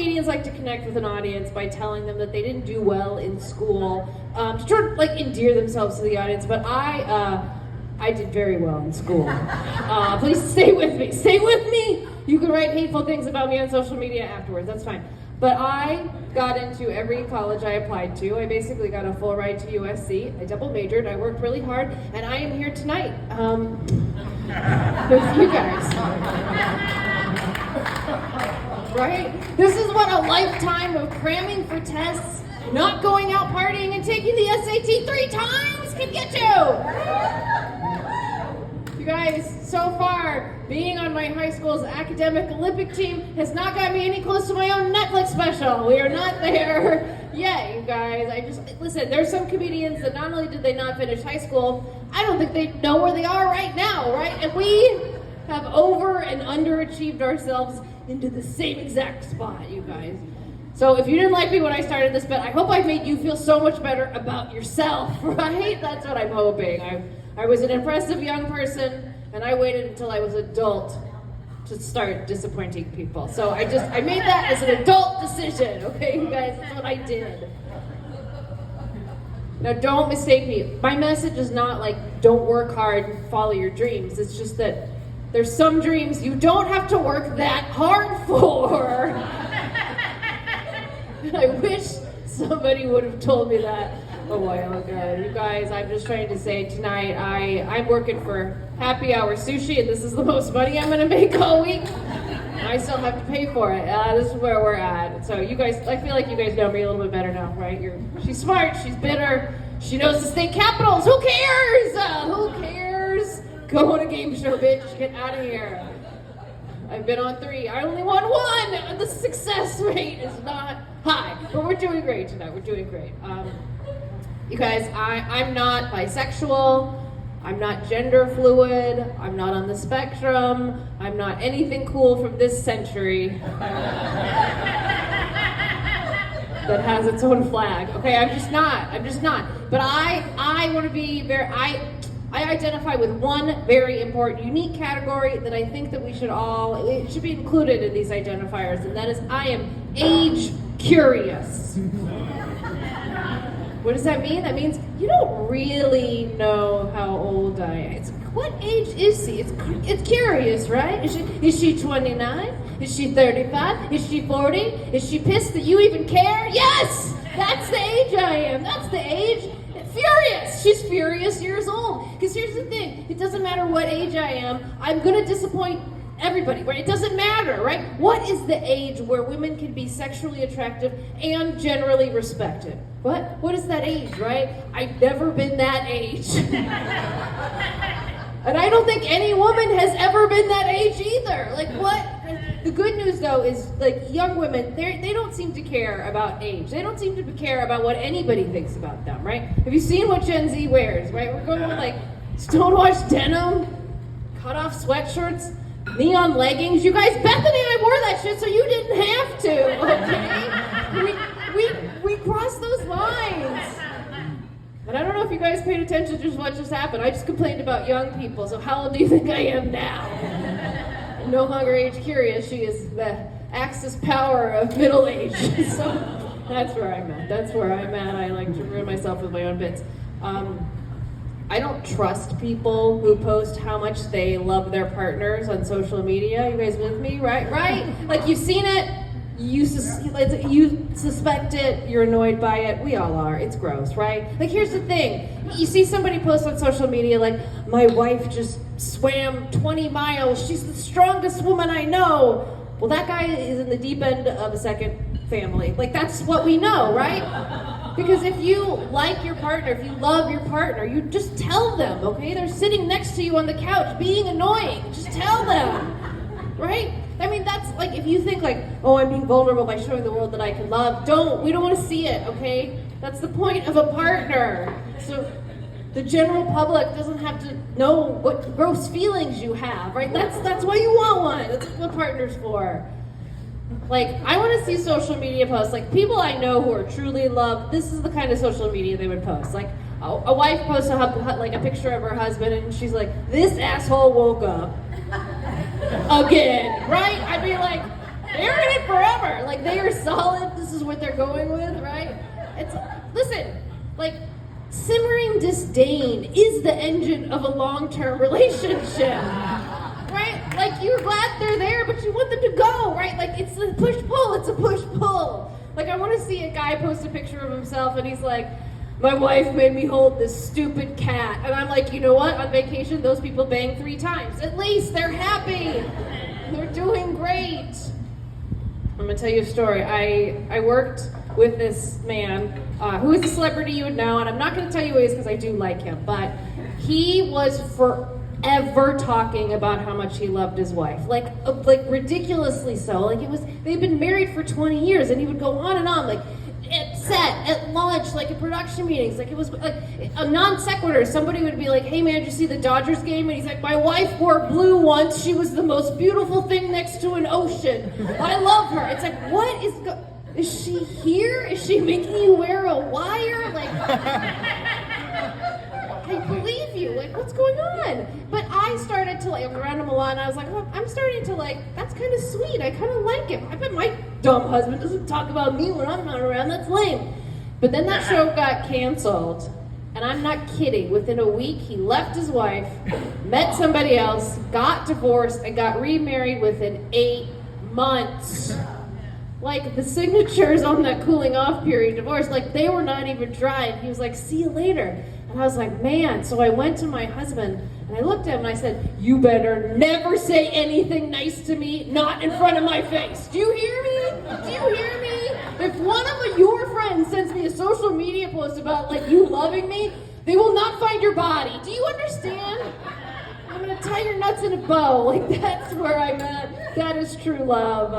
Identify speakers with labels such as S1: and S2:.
S1: comedians like to connect with an audience by telling them that they didn't do well in school, to try to like endear themselves to the audience. But I did very well in school. Please stay with me. Stay with me. You can write hateful things about me on social media afterwards. That's fine. But I got into every college I applied to. I basically got a full ride to USC. I double majored. I worked really hard, and I am here tonight with you guys. Right? This is what a lifetime of cramming for tests, not going out partying, and taking the SAT 3 times can get you. You guys, so far, being on my high school's academic Olympic team has not got me any close to my own Netflix special. We are not there yet, you guys. Listen, there's some comedians that not only did they not finish high school, I don't think they know where they are right now, right? And we have over and underachieved ourselves into the same exact spot, you guys. So if you didn't like me when I started this bit, I hope I made you feel so much better about yourself, right? That's what I'm hoping. I was an impressive young person, and I waited until I was adult to start disappointing people. So I made that as an adult decision, okay, you guys? That's what I did. Now, don't mistake me. My message is not like, don't work hard and follow your dreams. It's just that there's some dreams you don't have to work that hard for. I wish somebody would have told me that a while ago. You guys, I'm just trying to say tonight, I'm working for happy hour sushi, and this is the most money I'm gonna make all week. And I still have to pay for it. This is where we're at. So you guys, I feel like you guys know me a little bit better now, right? She's smart, she's bitter, she knows the state capitals. Who cares? Who cares? Go on a game show, bitch. Get out of here. I've been on 3. I only won 1. The success rate is not high, but we're doing great tonight. We're doing great. You guys, I'm not bisexual. I'm not gender fluid. I'm not on the spectrum. I'm not anything cool from this century that has its own flag. Okay, I'm just not. But I want to be I identify with one very important, unique category that I think that it should be included in these identifiers, and that is I am age curious. What does that mean? That means you don't really know how old I am. What age is he? It's curious, right? Is she 29? Is she 35? Is she 40? Is she pissed that you even care? Yes! That's the age I am. That's the age. Furious! She's furious years old. Because here's the thing, it doesn't matter what age I am, I'm gonna disappoint everybody, right? It doesn't matter, right? What is the age where women can be sexually attractive and generally respected? What is that age, right? I've never been that age. And I don't think any woman has ever been that age either. Like what? The good news though is like young women, they don't seem to care about age. They don't seem to care about what anybody thinks about them, right? Have you seen what Gen Z wears, right? We're going with like stonewashed denim, cut off sweatshirts, neon leggings. You guys, Bethany and I wore that shit so you didn't have to, okay? We crossed those lines. And I don't know if you guys paid attention to what just happened. I just complained about young people, so how old do you think I am now? I'm no longer age curious. She is the Axis power of middle age. So that's where I'm at. I like to ruin myself with my own bits. I don't trust people who post how much they love their partners on social media. You guys with me? Right? Like you've seen it. You suspect it, you're annoyed by it, we all are, it's gross, right? Like here's the thing, you see somebody post on social media like, my wife just swam 20 miles, she's the strongest woman I know. Well, that guy is in the deep end of a second family. Like that's what we know, right? Because if you like your partner, if you love your partner, you just tell them, okay? They're sitting next to you on the couch being annoying, just tell them, right? I mean, that's like, if you think like, oh, I'm being vulnerable by showing the world that I can love, we don't want to see it, okay? That's the point of a partner. So the general public doesn't have to know what gross feelings you have, right? That's why you want one. That's what partner's for. Like, I want to see social media posts, like people I know who are truly in love, this is the kind of social media they would post. Like, a wife posts a picture of her husband and she's like, this asshole woke up again, right? I'd be like, they're in it forever. Like they are they're solid. This is what they're going with, right? Listen, like, simmering disdain is the engine of a long-term relationship, right? Like, you're glad they're there, but you want them to go, right? Like, it's a push-pull, it's a push-pull. Like, I want to see a guy post a picture of himself, and he's like, my wife made me hold this stupid cat. And I'm like, you know what? On vacation, those people bang 3 times. At least they're happy. They're doing great. I'm going to tell you a story. I worked with this man who is a celebrity you would know, and I'm not going to tell you who he is because I do like him, but he was forever talking about how much he loved his wife. Like ridiculously so. Like, they'd been married for 20 years, and he would go on and on, like, at set, at lunch, like at production meetings, like it was like a non sequitur. Somebody would be like, hey man, did you see the Dodgers game? And he's like, my wife wore blue once. She was the most beautiful thing next to an ocean. I love her. It's like, what is she here? Is she making you wear a wire? Like, I believe you. Like, what's going on? But I started to, like, around him a lot, and I was like, oh, I'm starting to, like, that's kind of sweet. I kind of like him. I bet my dumb husband doesn't talk about me when I'm not around. That's lame. But then that show got canceled, and I'm not kidding. Within a week, he left his wife, met somebody else, got divorced, and got remarried within 8 months. Like, the signatures on that cooling off period divorce, like, they were not even dry. And he was like, see you later. And I was like, man. So I went to my husband, and I looked at him, and I said, you better never say anything nice to me, not in front of my face. Do you hear me? Do you hear me? If one of your friends sends me a social media post about, like, you loving me, they will not find your body. Do you understand? I'm going to tie your nuts in a bow. Like, that's where I'm at. That is true love.